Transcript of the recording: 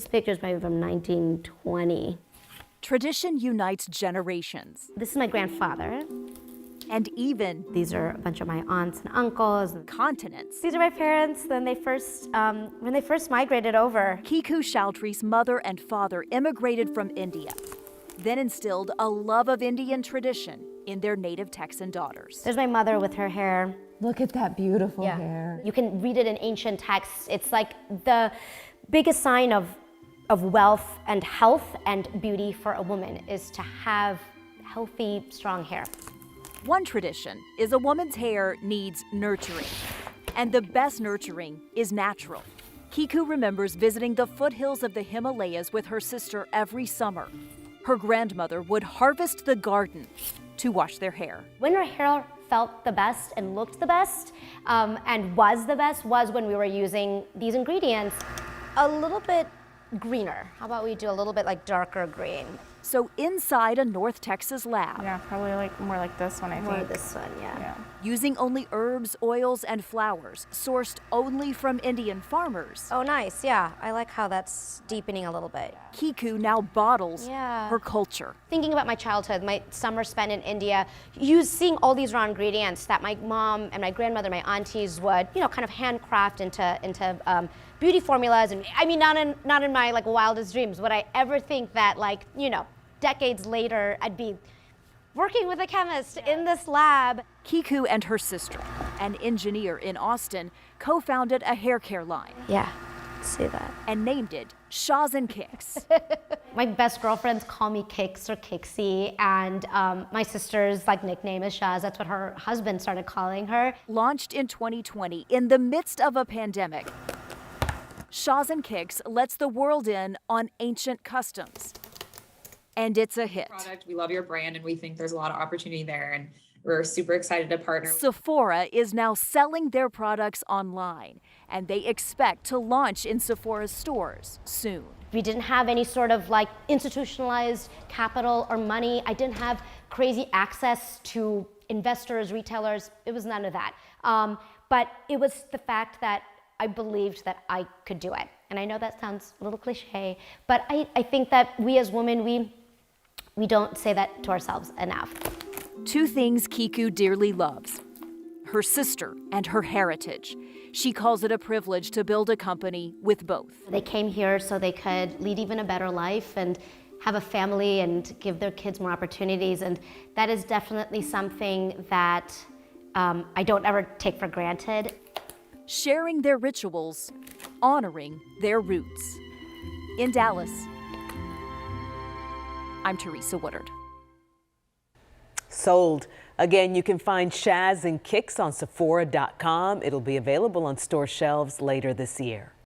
This picture is probably from 1920. Tradition unites generations. This is my grandfather. And even These are a bunch of my aunts and uncles. continents. These are my parents when they first migrated over. Kiku Chowdhury's mother and father immigrated from India, then instilled a love of Indian tradition in their native Texan daughters. There's my mother with her hair. Look at that beautiful hair. You can read it in ancient texts. It's like the biggest sign of wealth and health and beauty for a woman is to have healthy, strong hair. One tradition is a woman's hair needs nurturing, and the best nurturing is natural. Kiku remembers visiting the foothills of the Himalayas with her sister every summer. Her grandmother would harvest the garden to wash their hair. When her hair felt the best and looked the best and was the best was when we were using these ingredients. A little bit greener. How about we do a little bit like darker green? So inside a North Texas lab, Yeah, probably like more like this one, I think. More this one, yeah. using only herbs, oils, and flowers sourced only from Indian farmers, Oh, nice, yeah. I like how that's deepening a little bit. Kiku now bottles Yeah. her culture. Thinking about my childhood, my summer spent in India, seeing all these raw ingredients that my mom and my grandmother, my aunties would, kind of handcraft into beauty formulas. And I mean, not in my like wildest dreams would I ever think that decades later I'd be working with a chemist in this lab. Kiku and her sister, an engineer in Austin, co-founded a haircare line Yeah, see that. and named it Shaws and Kicks. My best girlfriends call me Kicks or Kixie, and my sister's nickname is Shaz. That's what her husband started calling her. Launched in 2020 in the midst of a pandemic, Shaws and Kicks lets the world in on ancient customs. And it's a hit. We love your brand and we think there's a lot of opportunity there, and we're super excited to partner. Sephora is now selling their products online, and they expect to launch in Sephora's stores soon. We didn't have any sort of institutionalized capital or money. I didn't have crazy access to investors, retailers. It was none of that. But it was the fact that I believed that I could do it. And I know that sounds a little cliche, but I think that we as women, we don't say that to ourselves enough. Two things Kiku dearly loves: her sister and her heritage. She calls it a privilege to build a company with both. They came here so they could lead even a better life and have a family and give their kids more opportunities. And that is definitely something that I don't ever take for granted. Sharing their rituals, honoring their roots. In Dallas, I'm Teresa Woodard. Sold. Again, you can find Shaz and Kicks on Sephora.com. It'll be available on store shelves later this year.